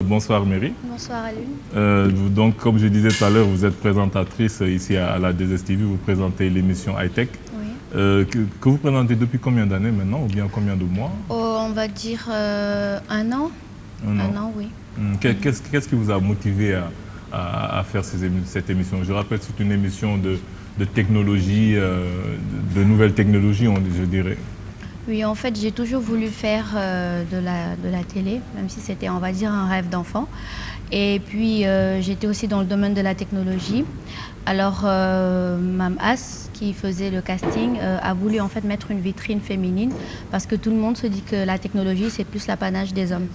Bonsoir Mary. Bonsoir Alune. Donc comme je disais tout à l'heure, vous êtes présentatrice ici à la 2STV, vous présentez l'émission High-Tech. Oui. Que vous présentez depuis combien d'années maintenant, ou bien combien de mois? On va dire 1 an. Un an, oui. Qu'est-ce qui vous a motivé à faire cette émission? Je rappelle, c'est une émission de technologie, de nouvelles technologies, je dirais. Oui, en fait, j'ai toujours voulu faire de la télé, même si c'était, on va dire, un rêve d'enfant. Et puis, j'étais aussi dans le domaine de la technologie. Alors, Mme As, qui faisait le casting, a voulu en fait mettre une vitrine féminine parce que tout le monde se dit que la technologie, c'est plus l'apanage des hommes.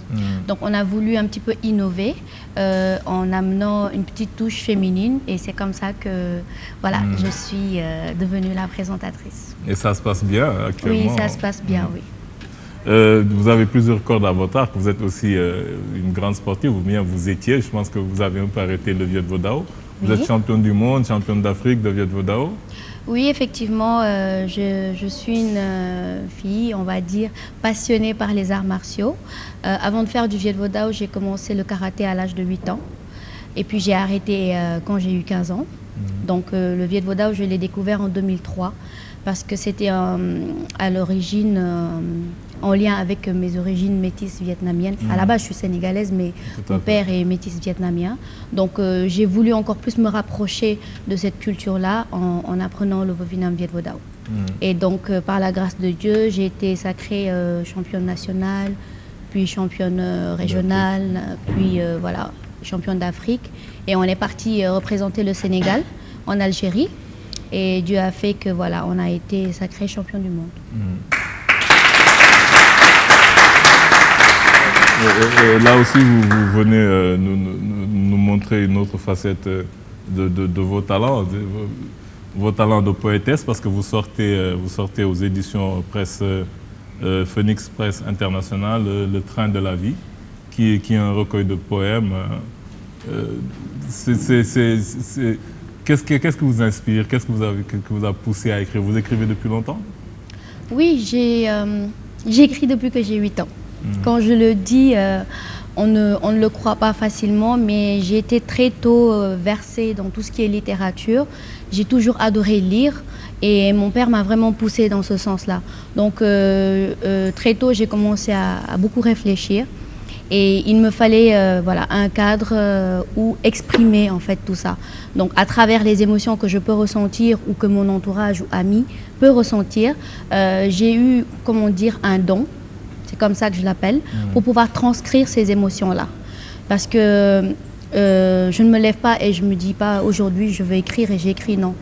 Donc, on a voulu un petit peu innover en amenant une petite touche féminine et c'est comme ça que voilà, je suis devenue la présentatrice. Et ça se passe bien actuellement? Oui, ça se passe bien, oui. Vous avez plusieurs cordes à votre arc, vous êtes aussi une grande sportive, ou bien vous étiez, je pense que vous avez un peu arrêté le Viet Vo Dao. Vous êtes championne du monde, championne d'Afrique de Viet Vo Dao. Oui, effectivement, je suis une fille, on va dire, passionnée par les arts martiaux. Avant de faire du Viet Vo Dao, j'ai commencé le karaté à l'âge de 8 ans. Et puis j'ai arrêté quand j'ai eu 15 ans. Donc le Viet Vo Dao, je l'ai découvert en 2003 parce que c'était à l'origine en lien avec mes origines métisses vietnamiennes. À la base, je suis sénégalaise, mais mon père est métis vietnamien. Donc, j'ai voulu encore plus me rapprocher de cette culture-là en apprenant le Vovinam Viet Vo Dao. Et donc, par la grâce de Dieu, j'ai été sacrée championne nationale, puis championne régionale, puis voilà, championne d'Afrique. Et on est parti représenter le Sénégal en Algérie. Et Dieu a fait que voilà, on a été sacré champion du monde. Et là aussi, vous venez nous montrer une autre facette de vos talents, vos talents de poétesse, parce que vous sortez aux éditions presse Phoenix Presse International, Le Train de la Vie, qui est un recueil de poèmes. Qu'est-ce qui vous inspire? Qu'est-ce que vous a poussé à écrire? Vous écrivez depuis longtemps? Oui, j'écris depuis que j'ai 8 ans. Quand je le dis, on ne le croit pas facilement, mais j'ai été très tôt versée dans tout ce qui est littérature. J'ai toujours adoré lire et mon père m'a vraiment poussée dans ce sens-là. Donc très tôt, j'ai commencé à beaucoup réfléchir et il me fallait voilà, un cadre où exprimer en fait tout ça. Donc à travers les émotions que je peux ressentir ou que mon entourage ou ami peut ressentir, j'ai eu, comment dire, un don. C'est comme ça que je l'appelle, pour pouvoir transcrire ces émotions-là. Parce que je ne me lève pas et je ne me dis pas aujourd'hui je vais écrire et j'écris, non.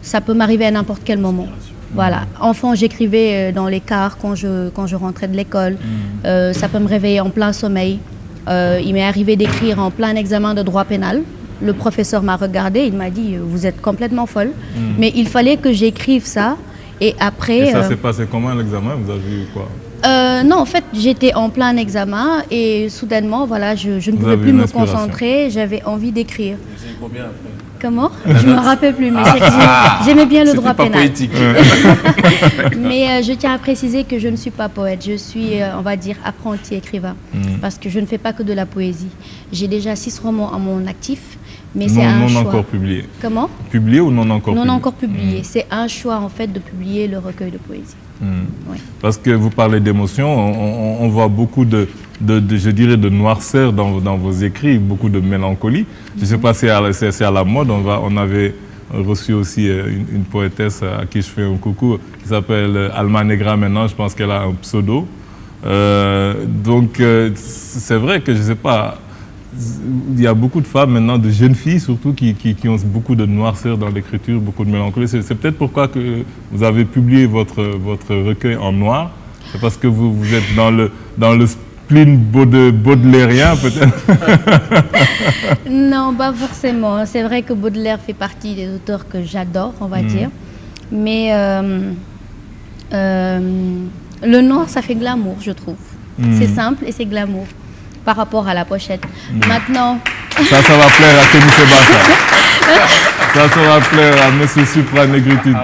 Ça peut m'arriver à n'importe quel moment. Voilà. Enfant, j'écrivais dans les cars quand je rentrais de l'école. Ça peut me réveiller en plein sommeil. Il m'est arrivé d'écrire en plein examen de droit pénal. Le professeur m'a regardé, il m'a dit « vous êtes complètement folle ». Mais il fallait que j'écrive ça et après… Et ça s'est passé comment l'examen? Vous avez eu quoi? Non, en fait, j'étais en plein examen et soudainement, voilà, je ne pouvais plus me concentrer, j'avais envie d'écrire. Vous avez combien après? Comment? Je ne me rappelle plus, mais j'aimais bien le droit pénal. Poétique. Mais je tiens à préciser que je ne suis pas poète, je suis, on va dire, apprenti écrivain, parce que je ne fais pas que de la poésie. J'ai déjà 6 romans à mon actif, mais c'est un choix. Non encore publié. Comment? Publié ou non encore publié? Non encore publié. C'est un choix, en fait, de publier le recueil de poésie. Oui. Parce que vous parlez d'émotion, on voit beaucoup je dirais, de noirceur dans vos écrits, beaucoup de mélancolie. Je ne sais pas si c'est à la mode. On avait reçu aussi une poétesse à qui je fais un coucou, qui s'appelle Alma Negra maintenant. Je pense qu'elle a un pseudo. Donc, c'est vrai que, je ne sais pas, il y a beaucoup de femmes maintenant, de jeunes filles surtout, qui ont beaucoup de noirceur dans l'écriture, beaucoup de mélancolie. C'est peut-être pourquoi que vous avez publié votre recueil en noir. C'est parce que vous êtes dans le spleen baudelairien, peut-être? Non, pas forcément. C'est vrai que Baudelaire fait partie des auteurs que j'adore, on va dire. Mais le noir, ça fait glamour, je trouve. C'est simple et c'est glamour par rapport à la pochette. Maintenant, Ça va plaire à Kémy Séba, ça va plaire à Monsieur Supra Négritude.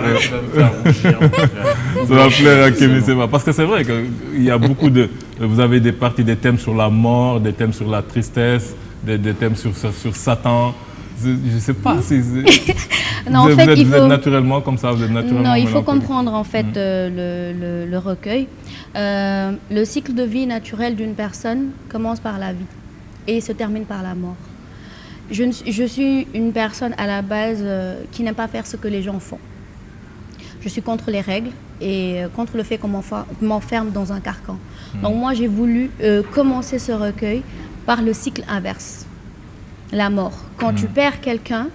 Ça va plaire à Kémy Séba. Parce que c'est vrai qu'il y a beaucoup de... Vous avez des thèmes sur la mort, des thèmes sur la tristesse, des thèmes sur Satan. Je ne sais pas. Non, vous êtes naturellement comme ça, vous êtes naturellement... Non, il faut comprendre en fait le recueil. Le cycle de vie naturel d'une personne commence par la vie et se termine par la mort. Je suis une personne à la base qui n'aime pas faire ce que les gens font. Je suis contre les règles et contre le fait qu'on m'enferme dans un carcan. Donc moi, j'ai voulu commencer ce recueil par le cycle inverse, la mort. Quand tu perds quelqu'un,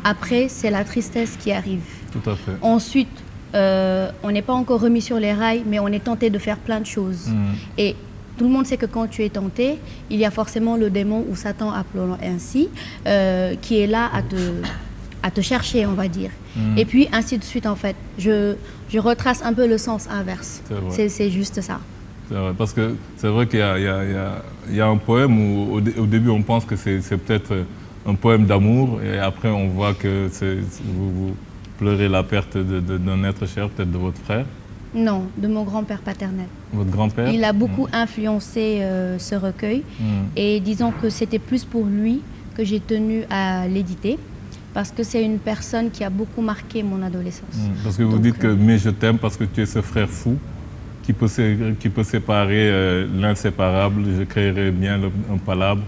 après, c'est la tristesse qui arrive. Tout à fait. Ensuite, on n'est pas encore remis sur les rails, mais on est tenté de faire plein de choses. Et tout le monde sait que quand tu es tenté, il y a forcément le démon ou Satan, appelons-le ainsi, qui est là à te chercher, on va dire. Et puis, ainsi de suite, en fait. Je retrace un peu le sens inverse. C'est juste ça. C'est vrai, parce que c'est vrai qu'il y a un poème où au début on pense que c'est peut-être un poème d'amour et après on voit que vous pleurez la perte d'un être cher, peut-être de votre frère. Non, de mon grand-père paternel. Votre grand-père? Il a beaucoup influencé ce recueil et disons que c'était plus pour lui que j'ai tenu à l'éditer parce que c'est une personne qui a beaucoup marqué mon adolescence. Parce que vous dites que « mais je t'aime parce que tu es ce frère fou ». Qui peut séparer l'inséparable, je créerai bien un palabre,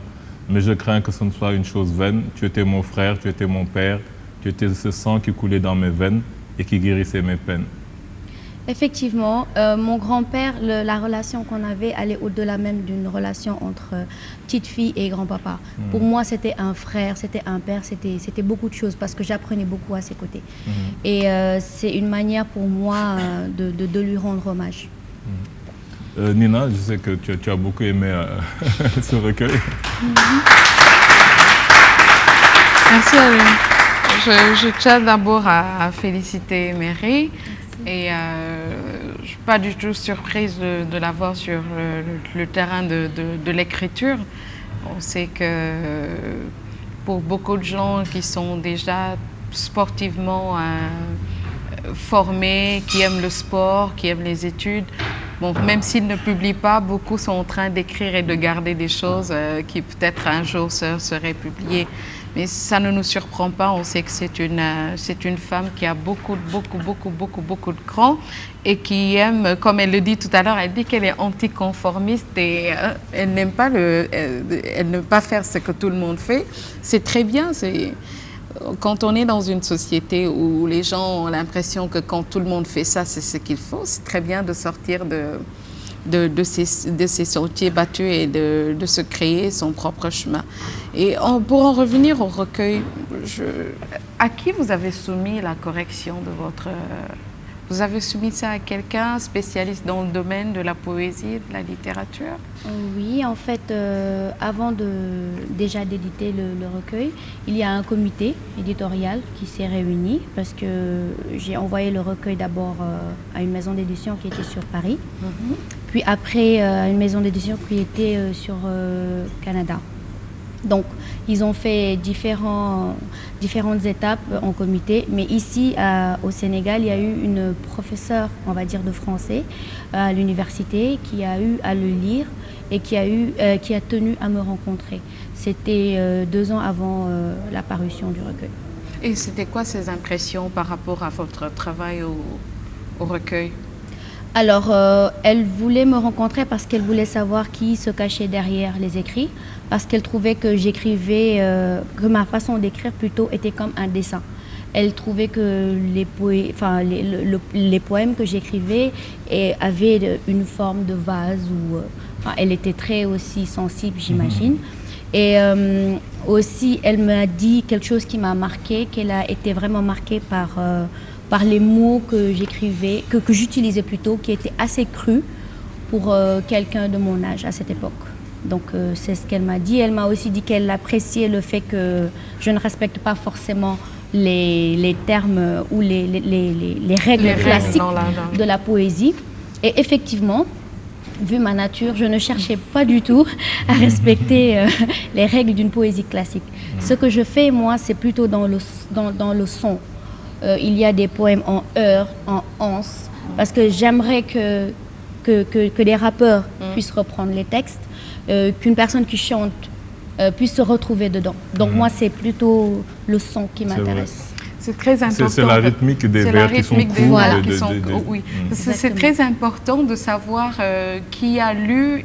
mais je crains que ce ne soit une chose vaine. Tu étais mon frère, tu étais mon père, tu étais ce sang qui coulait dans mes veines et qui guérissait mes peines. Effectivement, mon grand-père, la relation qu'on avait allait au-delà même d'une relation entre petite fille et grand-papa. Pour moi, c'était un frère, c'était un père, c'était beaucoup de choses parce que j'apprenais beaucoup à ses côtés. Et c'est une manière pour moi de lui rendre hommage. Nina, je sais que tu as beaucoup aimé ce recueil. Merci à lui. Je tiens d'abord à féliciter Mary et je ne suis pas du tout surprise de la voir sur le terrain de l'écriture. On sait que pour beaucoup de gens qui sont déjà sportivement formés, qui aiment le sport, qui aiment les études, bon, même s'ils ne publient pas, beaucoup sont en train d'écrire et de garder des choses qui peut-être un jour seraient publiées. Mais ça ne nous surprend pas, on sait que c'est une femme qui a beaucoup de cran et qui aime, comme elle le dit tout à l'heure, elle dit qu'elle est anticonformiste et elle n'aime pas faire ce que tout le monde fait. C'est très bien, quand on est dans une société où les gens ont l'impression que quand tout le monde fait ça, c'est ce qu'il faut, c'est très bien de sortir de ces sentiers battus et de se créer son propre chemin. Et pour en revenir au recueil, à qui vous avez soumis la correction de votre... Vous avez soumis ça à quelqu'un spécialiste dans le domaine de la poésie, de la littérature? Oui, en fait, avant déjà d'éditer le recueil, il y a un comité éditorial qui s'est réuni parce que j'ai envoyé le recueil d'abord à une maison d'édition qui était sur Paris, puis après à une maison d'édition qui était sur Canada. Donc, ils ont fait différentes étapes en comité. Mais ici, au Sénégal, il y a eu une professeure, on va dire, de français à l'université qui a eu à le lire et qui a tenu à me rencontrer. C'était 2 ans avant la parution du recueil. Et c'était quoi ses impressions par rapport à votre travail au recueil? Alors, elle voulait me rencontrer parce qu'elle voulait savoir qui se cachait derrière les écrits, parce qu'elle trouvait que j'écrivais, que ma façon d'écrire plutôt était comme un dessin. Elle trouvait que les poèmes que j'écrivais avaient une forme de vase, elle était très aussi sensible, j'imagine. Et aussi, elle m'a dit quelque chose qui m'a marqué, qu'elle a été vraiment marquée par les mots que j'écrivais, que j'utilisais plutôt, qui étaient assez crus pour quelqu'un de mon âge à cette époque. Donc c'est ce qu'elle m'a dit. Elle m'a aussi dit qu'elle appréciait le fait que je ne respecte pas forcément les termes ou les règles classiques de la poésie. Et effectivement, vu ma nature, je ne cherchais pas du tout à respecter les règles d'une poésie classique. Ce que je fais, moi, c'est plutôt dans le son. Il y a des poèmes en heures, en anse, parce que j'aimerais que les rappeurs puissent reprendre les textes, qu'une personne qui chante puisse se retrouver dedans. Donc moi, c'est plutôt le son qui m'intéresse. C'est très important. C'est la rythmique des vers qui sont courts. Oui, c'est très important de savoir qui a lu,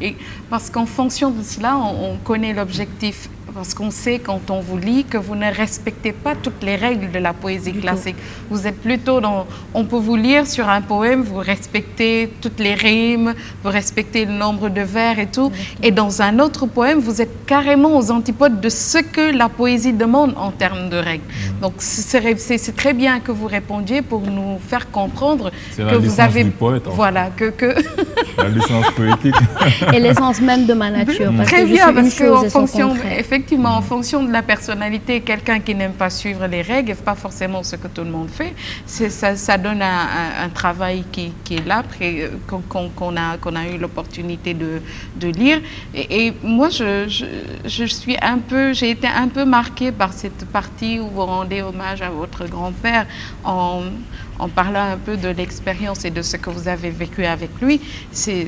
parce qu'en fonction de cela, on connaît l'objectif. Parce qu'on sait quand on vous lit que vous ne respectez pas toutes les règles de la poésie classique. Vous êtes plutôt dans... On peut vous lire sur un poème, vous respectez toutes les rimes, vous respectez le nombre de vers et tout. Et dans un autre poème, vous êtes carrément aux antipodes de ce que la poésie demande en termes de règles. Donc c'est très bien que vous répondiez pour nous faire comprendre que vous avez... Du poète, voilà, que... La licence poétique. Et l'essence même de ma nature. Parce très que bien, parce qu'en fonction... Effectivement, en fonction de la personnalité, quelqu'un qui n'aime pas suivre les règles, pas forcément ce que tout le monde fait, ça donne un travail qui est là, qu'on a eu l'opportunité de lire. Et moi, j'ai été un peu marquée par cette partie où vous rendez hommage à votre grand-père en parlant un peu de l'expérience et de ce que vous avez vécu avec lui. C'est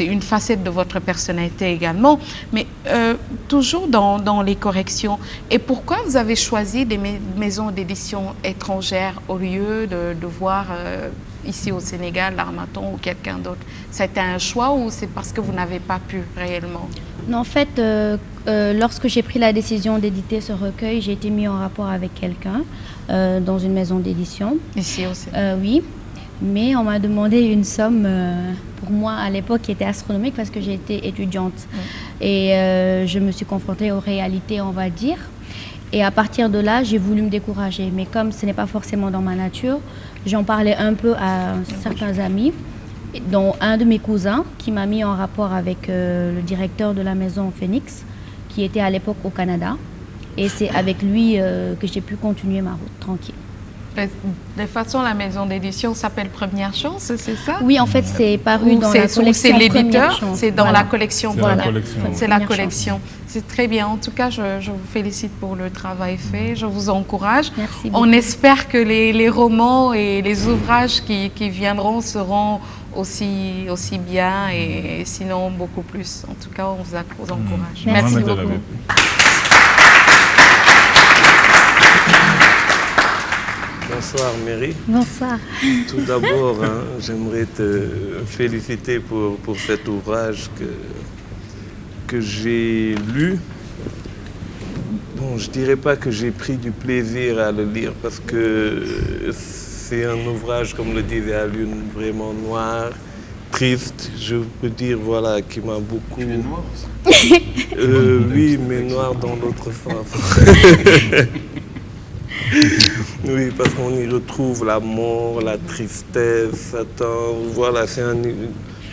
une facette de votre personnalité également, mais toujours dans les corrections. Et pourquoi vous avez choisi des maisons d'édition étrangères au lieu de voir ici au Sénégal, l'Harmattan ou quelqu'un d'autre? Ça a été un choix ou c'est parce que vous n'avez pas pu réellement? Non, en fait, lorsque j'ai pris la décision d'éditer ce recueil, j'ai été mis en rapport avec quelqu'un dans une maison d'édition. Ici aussi? Oui, mais on m'a demandé une somme pour moi à l'époque qui était astronomique parce que j'étais étudiante. Et je me suis confrontée aux réalités, on va dire. Et à partir de là, j'ai voulu me décourager. Mais comme ce n'est pas forcément dans ma nature, j'en parlais un peu à certains amis, dont un de mes cousins qui m'a mis en rapport avec le directeur de la maison Phoenix, qui était à l'époque au Canada. Et c'est avec lui que j'ai pu continuer ma route tranquille. De toute façon, la maison d'édition s'appelle Première Chance, c'est ça? Oui, en fait, c'est paru dans la collection. C'est l'éditeur, c'est dans voilà. la collection. C'est la collection. C'est très bien. En tout cas, je vous félicite pour le travail fait. Je vous encourage. Merci beaucoup. On espère que les romans et les ouvrages qui viendront seront aussi bien et sinon beaucoup plus. En tout cas, on vous encourage. Merci beaucoup. Bonsoir Mary. Bonsoir. Tout d'abord, j'aimerais te féliciter pour cet ouvrage que j'ai lu. Bon, je dirais pas que j'ai pris du plaisir à le lire parce que c'est un ouvrage, comme le disait Alioune, vraiment noir, triste, je peux dire, voilà, qui m'a beaucoup... Tu es noir aussi? Oui, mais noir dans l'autre sens. Oui, parce qu'on y retrouve la mort, la tristesse, Satan. Voilà, c'est un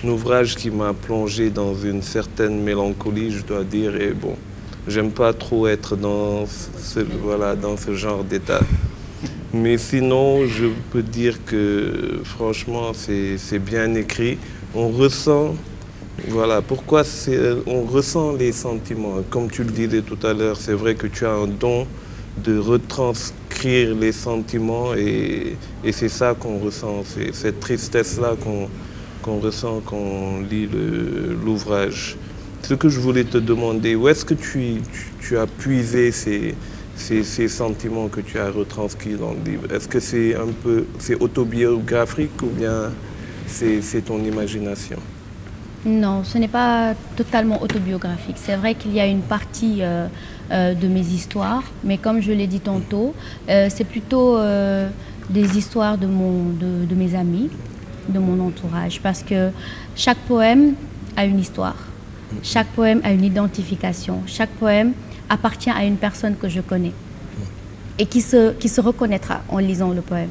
ouvrage qui m'a plongé dans une certaine mélancolie, je dois dire. Et bon, j'aime pas trop être dans ce genre d'état. Mais sinon, je peux dire que franchement, c'est bien écrit. On ressent, voilà, pourquoi on ressent les sentiments. Comme tu le disais tout à l'heure, c'est vrai que tu as un don de retranscrire les sentiments et c'est ça qu'on ressent, c'est cette tristesse-là qu'on ressent quand on lit l'ouvrage. Ce que je voulais te demander, où est-ce que tu as puisé ces sentiments que tu as retranscrits dans le livre? Est-ce que c'est autobiographique ou bien c'est ton imagination? Non, ce n'est pas totalement autobiographique. C'est vrai qu'il y a une partie de mes histoires, mais comme je l'ai dit tantôt, c'est plutôt des histoires de mes amis, de mon entourage, parce que chaque poème a une histoire, chaque poème a une identification, chaque poème appartient à une personne que je connais et qui se reconnaîtra en lisant le poème.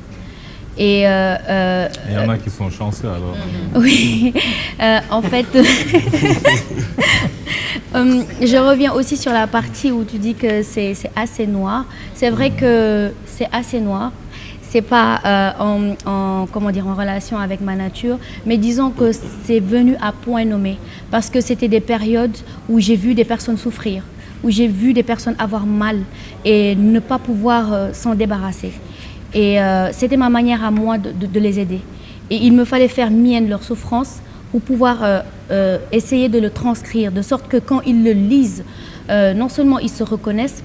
Et il y en a qui sont chanceux alors. Oui, en fait, je reviens aussi sur la partie où tu dis que c'est assez noir. C'est vrai que c'est assez noir. c'est pas comment dire, en relation avec ma nature, mais disons que c'est venu à point nommé, parce que c'était des périodes où j'ai vu des personnes souffrir, où j'ai vu des personnes avoir mal et ne pas pouvoir s'en débarrasser. Et c'était ma manière à moi de les aider. Et il me fallait faire mienne leur souffrance pour pouvoir essayer de le transcrire, de sorte que quand ils le lisent, non seulement ils se reconnaissent,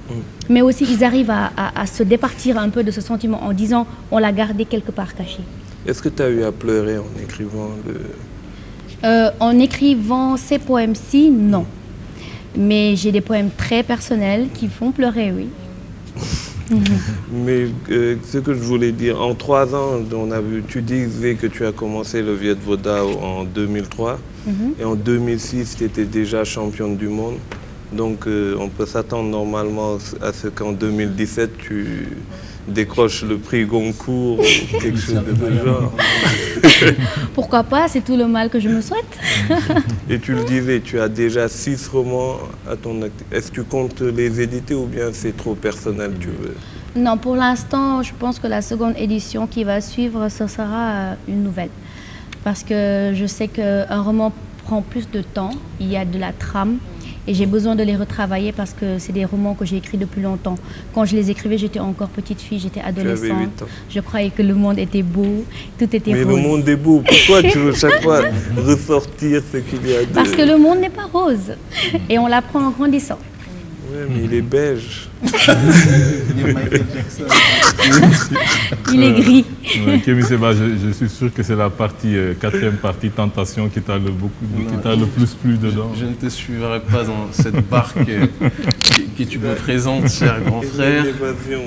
mais aussi ils arrivent à se départir un peu de ce sentiment en disant on l'a gardé quelque part caché. Est-ce que tu as eu à pleurer en écrivant En écrivant ces poèmes-ci, non. Mais j'ai des poèmes très personnels qui font pleurer, oui. Mais ce que je voulais dire, en 3 ans, tu disais que tu as commencé le Viet Vo Dao en 2003 et en 2006, tu étais déjà championne du monde. Donc on peut s'attendre normalement à ce qu'en 2017, tu décroches le prix Goncourt ou quelque chose de ce genre. Pourquoi pas, c'est tout le mal que je me souhaite. Et tu le disais, tu as déjà 6 romans à ton actif. Est-ce que tu comptes les éditer ou bien c'est trop personnel, tu veux? Non, pour l'instant, je pense que la seconde édition qui va suivre, ce sera une nouvelle. Parce que je sais qu'un roman prend plus de temps, il y a de la trame. Et j'ai besoin de les retravailler parce que c'est des romans que j'ai écrits depuis longtemps. Quand je les écrivais, j'étais encore petite fille, j'étais adolescente. Tu avais 8 ans. Je croyais que le monde était beau, tout était rose. Mais le monde est beau. Pourquoi tu veux chaque fois ressortir ce qu'il y a de... Parce que le monde n'est pas rose. Et on l'apprend en grandissant. Oui, mais il est beige. Il est gris. Kémy Séba, je suis sûr que c'est la partie, 4e partie, Tentation, qui t'a le plus plu dedans. Je ne te suivrai pas dans cette barque que tu me présentes, cher grand frère.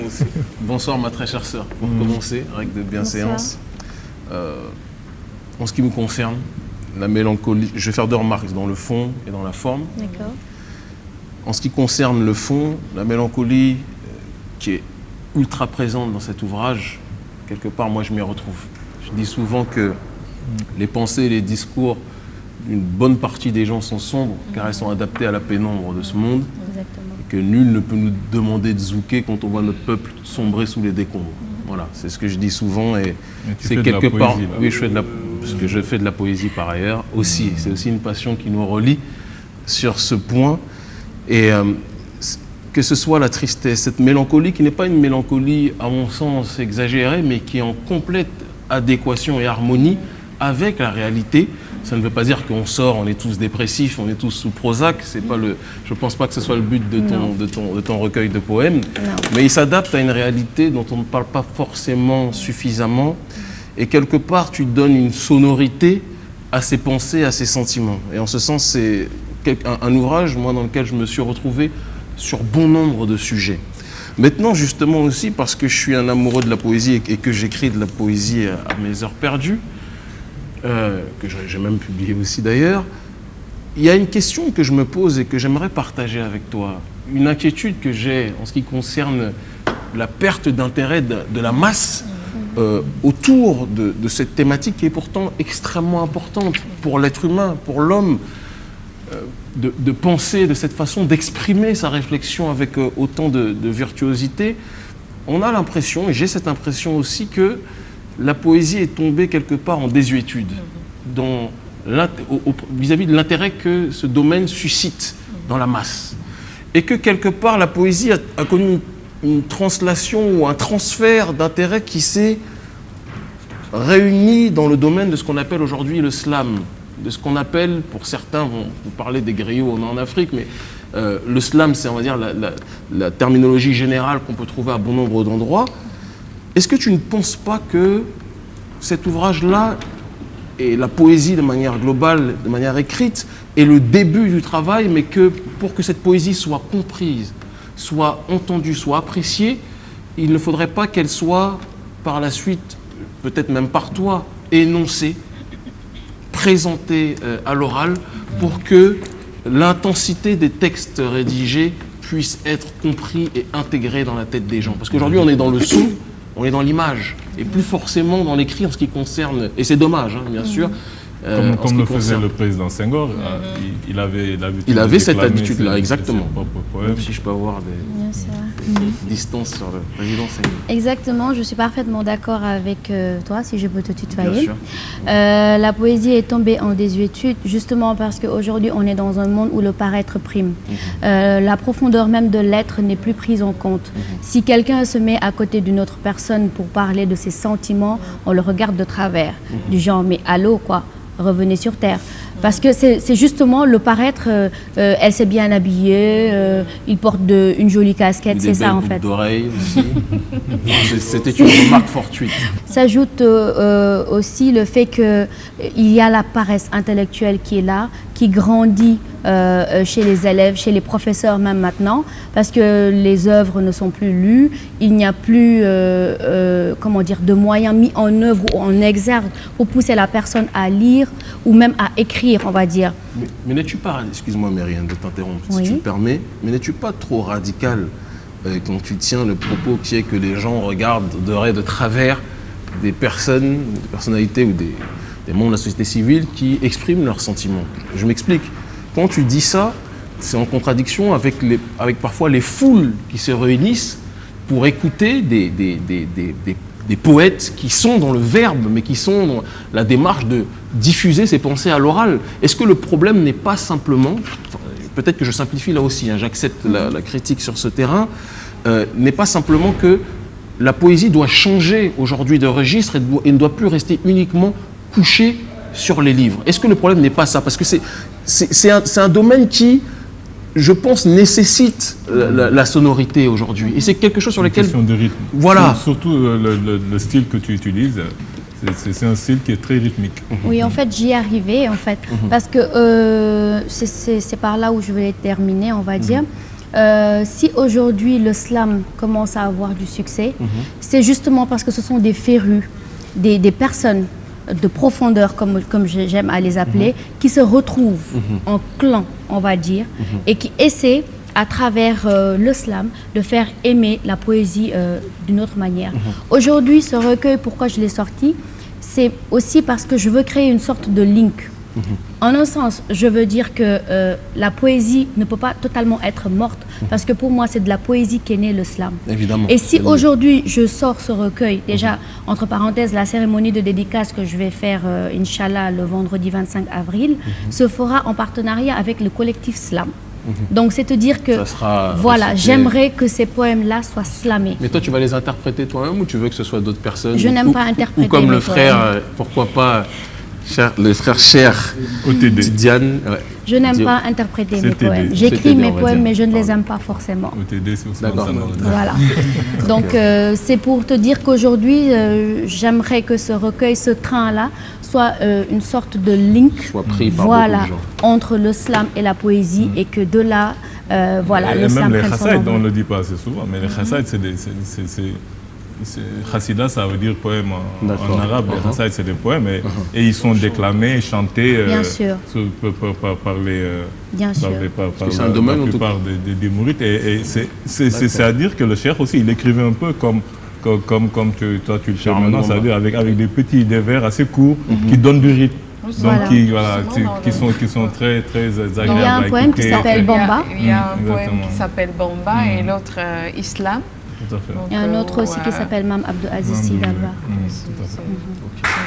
Aussi. Bonsoir, ma très chère sœur. Pour commencer, règle de bienséance. En ce qui me concerne, la mélancolie, je vais faire 2 remarques dans le fond et dans la forme. D'accord. En ce qui concerne le fond, la mélancolie qui est ultra présente dans cet ouvrage, quelque part, moi, je m'y retrouve. Je dis souvent que les pensées et les discours d'une bonne partie des gens sont sombres, car elles sont adaptées à la pénombre de ce monde. Exactement. Et que nul ne peut nous demander de zouker quand on voit notre peuple sombrer sous les décombres. Voilà, c'est ce que je dis souvent. Et c'est quelque part... Poésie, oui, parce que je fais de la poésie par ailleurs aussi. C'est aussi une passion qui nous relie sur ce point. Et que ce soit la tristesse, cette mélancolie qui n'est pas une mélancolie à mon sens exagérée, mais qui est en complète adéquation et harmonie avec la réalité. Ça ne veut pas dire qu'on sort, on est tous dépressifs, on est tous sous Prozac. C'est pas le, je ne pense pas que ce soit le but de ton recueil de poèmes. Non. Mais il s'adapte à une réalité dont on ne parle pas forcément suffisamment. Et quelque part, tu donnes une sonorité à ces pensées, à ces sentiments. Et en ce sens, c'est un ouvrage, moi, dans lequel je me suis retrouvé sur bon nombre de sujets. Maintenant, justement aussi, parce que je suis un amoureux de la poésie et que j'écris de la poésie à mes heures perdues, que j'ai même publié aussi d'ailleurs, il y a une question que je me pose et que j'aimerais partager avec toi. Une inquiétude que j'ai en ce qui concerne la perte d'intérêt de la masse autour de cette thématique qui est pourtant extrêmement importante pour l'être humain, pour l'homme, de penser de cette façon, d'exprimer sa réflexion avec autant de virtuosité. On a l'impression, et j'ai cette impression aussi, que la poésie est tombée quelque part en désuétude vis-à-vis de l'intérêt que ce domaine suscite dans la masse. Et que quelque part, la poésie a connu une translation ou un transfert d'intérêt qui s'est réuni dans le domaine de ce qu'on appelle aujourd'hui le slam, de ce qu'on appelle, pour certains, vous parlez des griots en Afrique, mais le slam, c'est, on va dire, la terminologie générale qu'on peut trouver à bon nombre d'endroits. Est-ce que tu ne penses pas que cet ouvrage-là, et la poésie de manière globale, de manière écrite, est le début du travail, mais que pour que cette poésie soit comprise, soit entendue, soit appréciée, il ne faudrait pas qu'elle soit par la suite, peut-être même par toi, énoncée, présentée à l'oral, pour que l'intensité des textes rédigés puisse être compris et intégré dans la tête des gens. Parce qu'aujourd'hui, on est dans le son, on est dans l'image, et plus forcément dans l'écrit en ce qui concerne, et c'est dommage, hein, bien sûr. Comme le faisait le président Senghor, il avait cette habitude-là, exactement. Même si je peux avoir des... Bien sûr. distance sur le président Senghor. Exactement, je suis parfaitement d'accord avec toi, si je peux te Bien tutoyer. sûr. La poésie est tombée en désuétude justement parce qu'aujourd'hui on est dans un monde où le paraître prime. La profondeur même de l'être n'est plus prise en compte. Si quelqu'un se met à côté d'une autre personne pour parler de ses sentiments, on le regarde de travers, du genre mais allô quoi, revenez sur terre. Parce que c'est justement le paraître, elle s'est bien habillée, il porte une jolie casquette, c'est ça en fait. D'oreilles aussi. C'était une remarque fortuite. S'ajoute aussi le fait qu'il y a la paresse intellectuelle qui est là, qui grandit chez les élèves, chez les professeurs même maintenant, parce que les œuvres ne sont plus lues, il n'y a plus comment dire, de moyens mis en œuvre ou en exergue pour pousser la personne à lire ou même à écrire, on va dire. Mais n'es-tu pas, excuse-moi Myriam de t'interrompre Oui. si tu me permets, mais n'es-tu pas trop radical quand tu tiens le propos qui est que les gens regardent de travers des personnes, des personnalités ou des membres de la société civile qui expriment leurs sentiments? Je m'explique. Quand tu dis ça, c'est en contradiction avec parfois les foules qui se réunissent pour écouter des poètes qui sont dans le verbe, mais qui sont dans la démarche de diffuser ses pensées à l'oral. Est-ce que le problème n'est pas simplement, peut-être que je simplifie là aussi, hein, j'accepte la critique sur ce terrain, n'est pas simplement que la poésie doit changer aujourd'hui de registre et ne doit plus rester uniquement couchée sur les livres. Est-ce que le problème n'est pas ça? Parce que c'est un domaine qui, je pense, nécessite la sonorité aujourd'hui. Et c'est quelque chose sur lequel... Une question de rythme. Voilà. Surtout le style que tu utilises, c'est un style qui est très rythmique. Oui, en fait, j'y arrivais, en fait, parce que c'est par là où je voulais terminer, on va dire. Si aujourd'hui le slam commence à avoir du succès, c'est justement parce que ce sont des férus, des personnes de profondeur, comme j'aime à les appeler, qui se retrouvent en clan, on va dire, et qui essaient, à travers le slam, de faire aimer la poésie d'une autre manière. Aujourd'hui, ce recueil, pourquoi je l'ai sorti, c'est aussi parce que je veux créer une sorte de link. En un sens, je veux dire que la poésie ne peut pas totalement être morte, parce que pour moi, c'est de la poésie qu'est né le slam. Évidemment. Et si aujourd'hui, je sors ce recueil, déjà, entre parenthèses, la cérémonie de dédicace que je vais faire, Inch'Allah, le vendredi 25 avril, se fera en partenariat avec le collectif Slam. Donc, c'est te dire que, voilà, j'aimerais que ces poèmes-là soient slamés. Mais toi, tu vas les interpréter toi-même ou tu veux que ce soit d'autres personnes? Je n'aime pas interpréter. Ou comme mes le frère, poèmes. pourquoi pas, le frère cher, OTD. Tidiane. Ouais. Je n'aime pas interpréter mes CTD. poèmes. J'écris CTD, mes on va poèmes, dire. mais je ne les aime pas forcément. OTD, c'est aussi D'accord. comme ça. Voilà. Donc, c'est pour te dire qu'aujourd'hui, j'aimerais que ce recueil, ce train-là, soit une sorte de link, Soit pris par voilà, beaucoup de gens. entre le slam et la poésie, et que de là, voilà, Et le slam même les prenne son chassaïd, on ne envol. le dit pas assez souvent, mais les chassaïd, Chassida, ça veut dire poème en arabe. Les chassaïd, c'est des poèmes et ils sont déclamés, chantés Bien sûr. par Bien sûr. C'est un domaine, la en tout plupart des mourites. Et c'est à dire que le cheikh aussi, il écrivait un peu comme toi tu le fais maintenant, c'est-à-dire avec des vers assez courts qui donnent du rythme. Donc Voilà. qui sont très agréables. Il y a un à poème qui écouter. s'appelle Bamba. Il y a un poème Exactement. qui s'appelle Bamba et l'autre Islam. Tout à fait. Donc, Il y a un autre aussi qui ouais. s'appelle Mam Abdou Aziz Sy Dabakh. Tout à fait.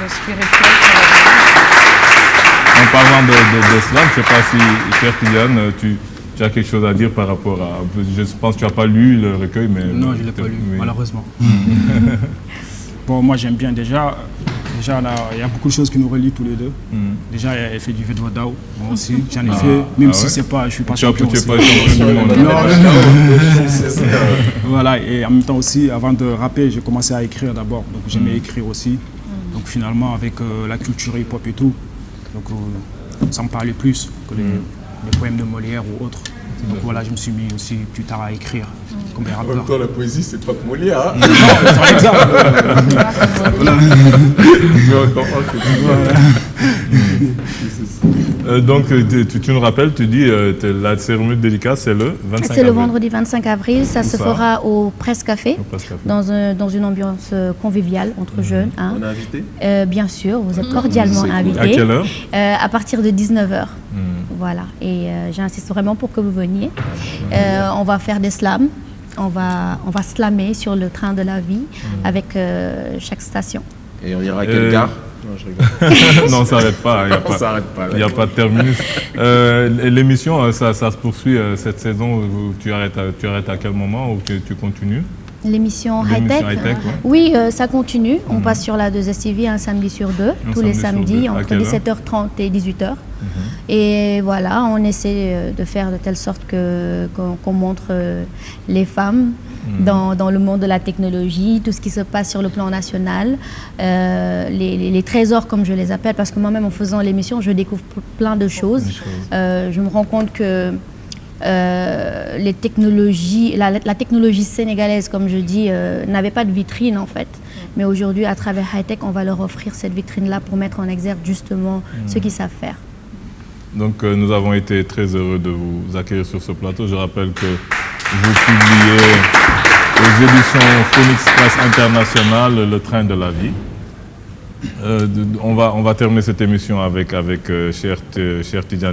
Le spirituel. En parlant de slam, je ne sais pas si, cher Tidiane, tu as quelque chose à dire par rapport à... Je pense que tu n'as pas lu le recueil, mais... Non, je ne l'ai pas lu, oui. malheureusement. Bon, moi j'aime bien déjà là, il y a beaucoup de choses qui nous relient tous les deux. Déjà, elle fait du Vedwa Dao, moi aussi, j'en ai fait, même si c'est pas, je suis pas Tu champion n'es aussi. pas champion du monde. Voilà, et en même temps aussi, avant de rapper, j'ai commencé à écrire d'abord, donc j'aimais écrire aussi. Donc finalement, avec la culture hip-hop et tout, donc ça me parlait plus que les poèmes de Molière ou autres. Donc voilà, je me suis mis aussi plus tard à écrire, comme les En même rappeurs. temps, la poésie, c'est pas que Molière. Hein. Par exemple, Mais on comprend que Donc, tu nous rappelles, tu dis, la cérémonie de dédicace, c'est le 25 C'est le avril. vendredi 25 avril, ça se ça fera au Presse Café, Au Presse Café. dans une ambiance conviviale entre jeunes. Hein. On est invité? Bien sûr, vous êtes cordialement invités. À quelle heure? À partir de 19h. Voilà, et j'insiste vraiment pour que vous veniez. On va faire des slams. on va slammer sur le train de la vie avec chaque station. Et on ira à quelle gare? Non, je rigole. Non, on ne s'arrête pas. On s'arrête pas. Il n'y a pas de terminus. L'émission, ça se poursuit cette saison. Tu arrêtes à quel moment ou tu continues? L'émission High-Tech, ouais. Oui, ça continue. On passe sur la 2STV un samedi sur deux, tous les samedis, entre 17h30 et 18h. Et voilà, on essaie de faire de telle sorte qu'on montre les femmes dans le monde de la technologie, tout ce qui se passe sur le plan national, les trésors comme je les appelle, parce que moi-même en faisant l'émission, je découvre plein de choses. Je me rends compte que les technologies, la technologie sénégalaise, comme je dis, n'avait pas de vitrine en fait. Mais aujourd'hui, à travers High-Tech, on va leur offrir cette vitrine-là pour mettre en exergue justement ce qu'ils savent faire. Donc nous avons été très heureux de vous accueillir sur ce plateau. Je rappelle que vous publiez aux éditions Phoenix Presse Internationale Le Train de la Vie. On va terminer cette émission avec Cher Tidjane